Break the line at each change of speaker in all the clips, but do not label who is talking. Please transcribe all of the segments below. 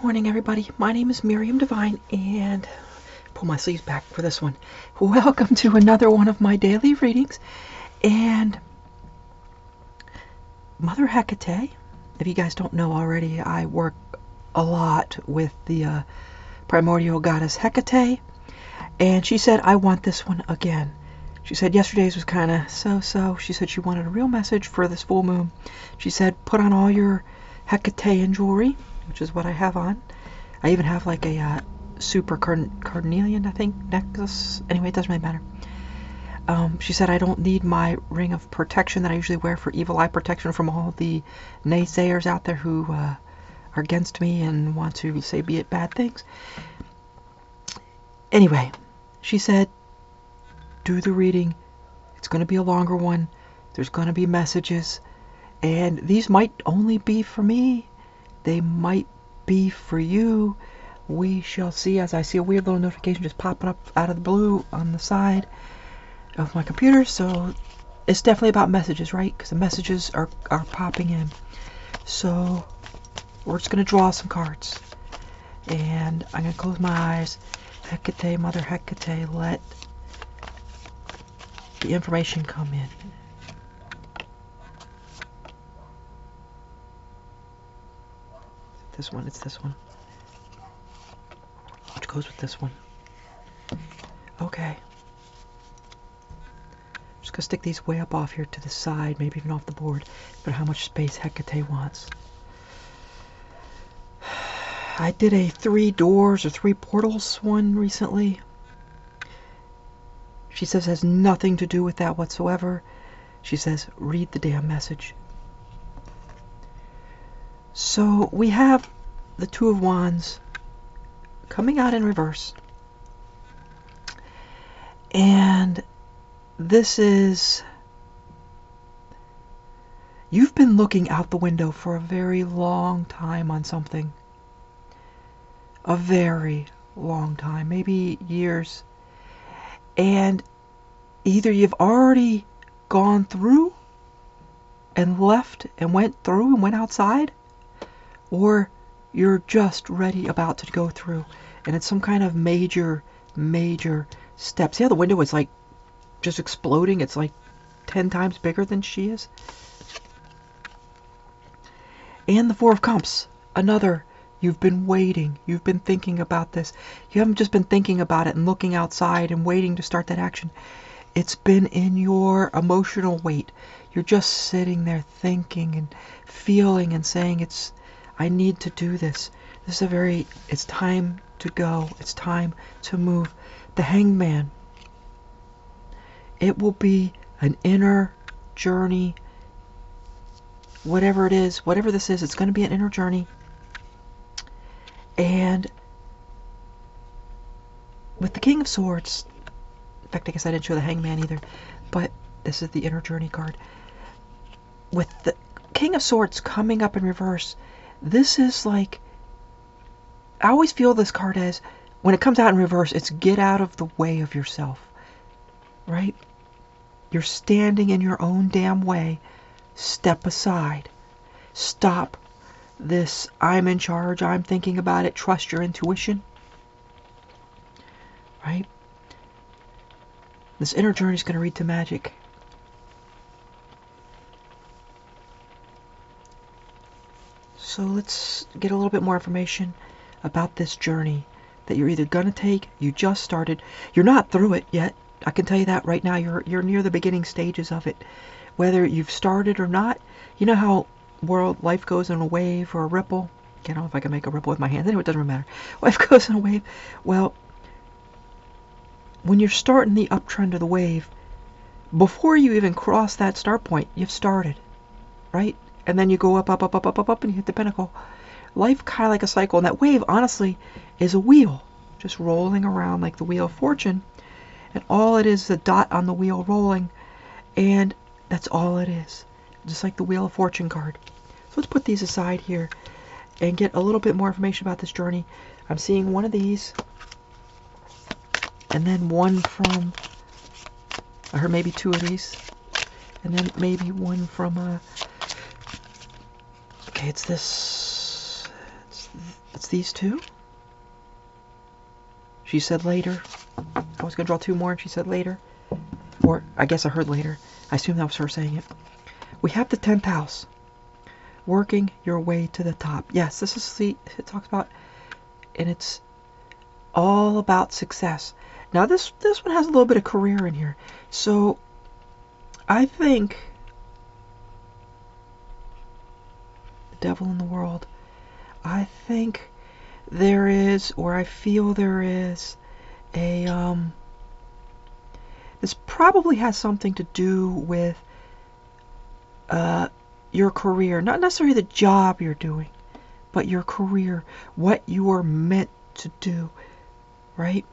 Good morning, everybody. My name is Miriam Divine, and pull my sleeves back for this one. Welcome to another one of my daily readings. And Mother Hecate, if you guys don't know already, I work a lot with the primordial goddess Hecate, and she said, I want this one again. She said yesterday's was kind of so-so. She said she wanted a real message for this full moon. She said, put on all your Hecatean jewelry, which is what I have on. I even have like a super carnelian, I think, necklace. Anyway, it doesn't really matter. She said I don't need my ring of protection that I usually wear for evil eye protection from all the naysayers out there who are against me and want to say be it bad things. Anyway, she said, do the reading. It's going to be a longer one. There's going to be messages. And these might only be for me. They might be for you. We shall see. As I see a weird little notification just popping up out of the blue on the side of my computer. So it's definitely about messages, right? Because the messages are popping in. So we're just going to draw some cards. And I'm going to close my eyes. Hecate, Mother Hecate, let the information come in. This one, it's this one. Which goes with this one. Okay. Just gonna stick these way up off here to the side, maybe even off the board, but how much space Hecate wants. I did a 3 doors or 3 portals one recently. She says it has nothing to do with that whatsoever. She says, read the damn message. So we have the 2 of Wands coming out in reverse. And this is, you've been looking out the window for a very long time on something. A very long time, maybe years. And either you've already gone through and left and went through and went outside, or you're just ready about to go through, and it's some kind of major step. See how the window is like just exploding? It's like 10 times bigger than she is. And the 4 of Cups, another, you've been waiting, you've been thinking about this. You haven't just been thinking about it and looking outside and waiting to start that action. It's been in your emotional weight. You're just sitting there thinking and feeling and saying, I need to do this. This is it's time to go. It's time to move. The Hangman. It will be an inner journey. Whatever it is, whatever this is, it's going to be an inner journey. And with the King of Swords, in fact, I guess I didn't show the Hangman either, but this is the inner journey card. With the King of Swords coming up in reverse, this is like, I always feel this card as, when it comes out in reverse, it's get out of the way of yourself, right? You're standing in your own damn way. Step aside. Stop this, I'm in charge, I'm thinking about it, trust your intuition, right? This inner journey is going to lead to magic. So let's get a little bit more information about this journey that you're either going to take, you just started, you're not through it yet. I can tell you that right now. You're near the beginning stages of it. Whether you've started or not, you know how life goes in a wave or a ripple. I don't know if I can make a ripple with my hands. Anyway, it doesn't matter. Life goes in a wave. Well, when you're starting the uptrend of the wave, before you even cross that start point, you've started, right? And then you go up, and you hit the pinnacle. Life kind of like a cycle. And that wave, honestly, is a wheel just rolling around like the Wheel of Fortune. And all it is a dot on the wheel rolling. And that's all it is. Just like the Wheel of Fortune card. So let's put these aside here and get a little bit more information about this journey. I'm seeing one of these. And then one from, I heard maybe 2 of these. And then maybe one from, okay, it's this It's these two. She said later. I was going to draw two more and she said later. Or I guess I heard later. I assume that was her saying it. We have the 10th house. Working your way to the top. Yes, this is the, it talks about, and it's all about success. Now this one has a little bit of career in here. So I think the devil in the world, I think there is, or I feel there is a this probably has something to do with your career, not necessarily the job you're doing, but your career, what you are meant to do, right?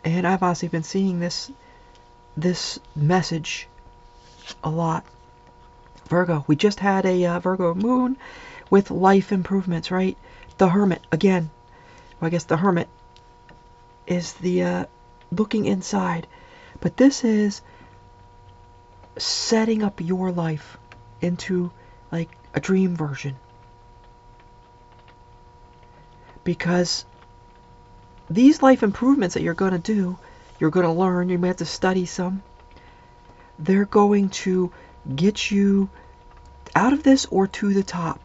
And I've honestly been seeing this message a lot. Virgo, we just had a Virgo moon with life improvements, right? The Hermit, again, well, I guess the Hermit is the looking inside, but this is setting up your life into like a dream version, because these life improvements that you're going to do, you're going to learn, you may have to study some, they're going to get you out of this or to the top,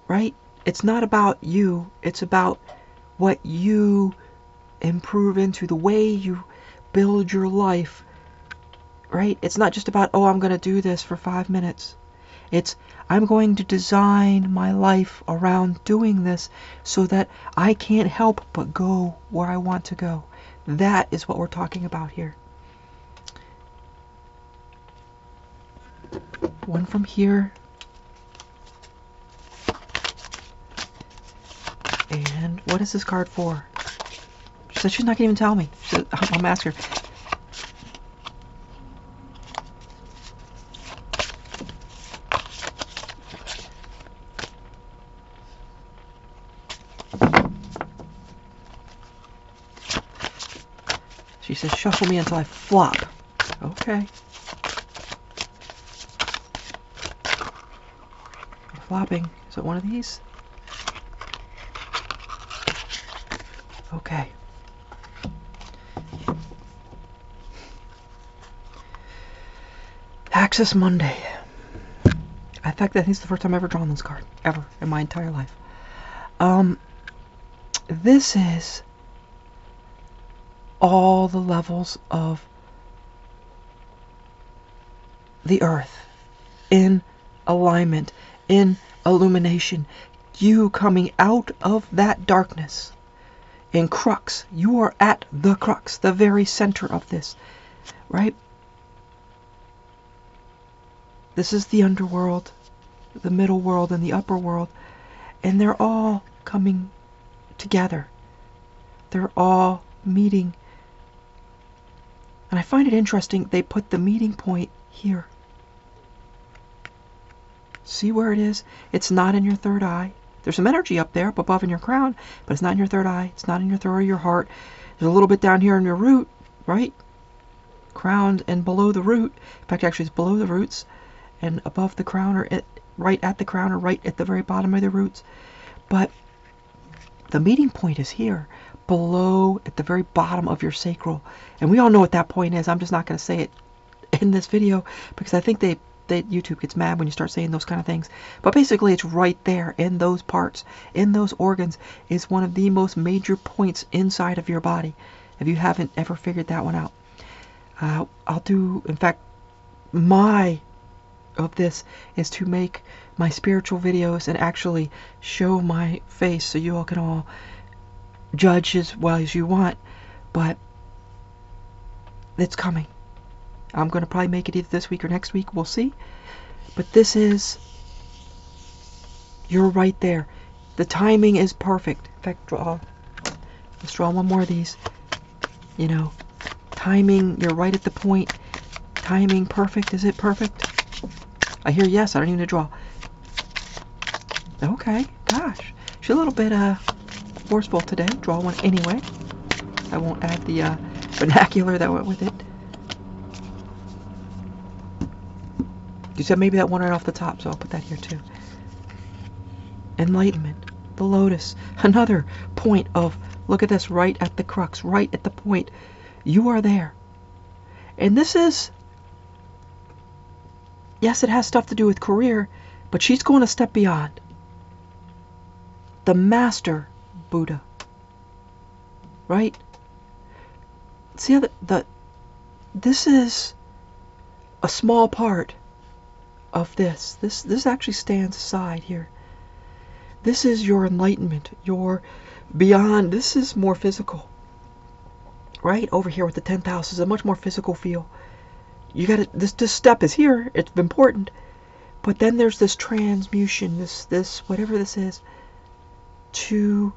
right? It's not about you, it's about what you improve into, the way you build your life, right? It's not just about, oh, I'm going to do this for 5 minutes. It's, I'm going to design my life around doing this so that I can't help but go where I want to go. That is what we're talking about here. One from here. And what is this card for? She said she's not going to even tell me. She said, I'll ask her. She says, shuffle me until I flop. Okay. Flopping. Is it one of these? Okay. Access Monday. In fact, I think it's the first time I've ever drawn this card. Ever. In my entire life. This is all the levels of the earth in alignment, in illumination. You coming out of that darkness. In crux, you are at the crux, the very center of this, right? This is the underworld, the middle world, and the upper world, and they're all coming together. They're all meeting. And I find it interesting, they put the meeting point here. See where it is? It's not in your third eye. There's some energy up there, up above in your crown, but it's not in your third eye. It's not in your third or your heart. There's a little bit down here in your root, right? Crown and below the root. In fact, actually it's below the roots and above the crown, or right at the crown, or right at the very bottom of the roots. But the meeting point is here, below at the very bottom of your sacral. And we all know what that point is. I'm just not going to say it in this video because I think YouTube gets mad when you start saying those kind of things. But basically it's right there in those parts, in those organs, is one of the most major points inside of your body, if you haven't ever figured that one out. I'll do, in fact, of this is to make my spiritual videos and actually show my face so you all can all judge as well as you want. But it's coming. I'm going to probably make it either this week or next week. We'll see. But this is, you're right there. The timing is perfect. In fact, let's draw one more of these. You know, timing, you're right at the point. Timing perfect. Is it perfect? I hear yes. I don't even need to draw. Okay. Gosh. She's a little bit forceful today. Draw one anyway. I won't add the vernacular that went with it. You said maybe that one right off the top, so I'll put that here too. Enlightenment. the lotus. Another point of, look at this, right at the crux, right at the point. You are there. And this is, yes, it has stuff to do with career, but she's going a step beyond. The master Buddha. Right? See how this is a small part of this. This actually stands aside here. This is your enlightenment, your beyond. This is more physical. Right? Over here with the 10th house is a much more physical feel. You got to, this step is here. It's important. But then there's this transmutation, this whatever this is, to,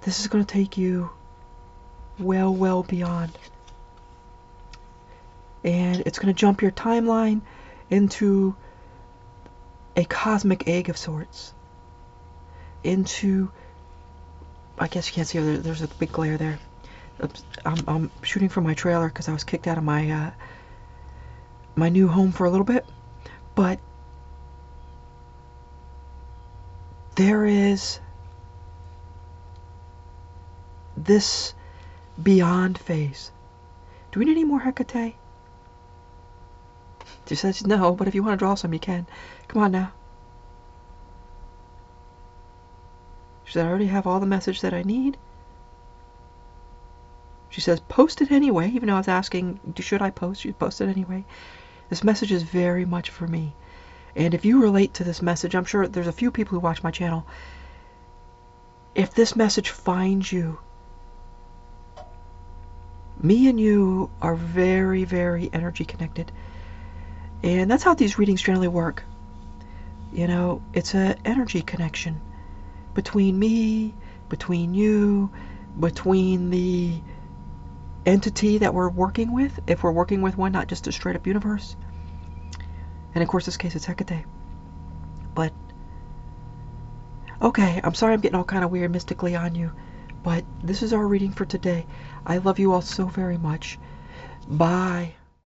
this is going to take you well beyond. And it's going to jump your timeline into a cosmic egg of sorts. Into, I guess you can't see, there's a big glare there. I'm shooting from my trailer because I was kicked out of my my new home for a little bit. But there is this beyond phase. Do we need any more Hecate? She says no, but if you want to draw some, you can. Come on now. She said, I already have all the message that I need. She says, post it anyway, even though I was asking, should I post? She posted anyway. This message is very much for me. And if you relate to this message, I'm sure there's a few people who watch my channel. If this message finds you, me and you are very energy connected. And that's how these readings generally work. You know, it's an energy connection between me, between you, between the entity that we're working with, if we're working with one, not just a straight up universe. And of course, in this case, it's Hecate. But, okay, I'm sorry I'm getting all kind of weird mystically on you, but this is our reading for today. I love you all so very much. Bye.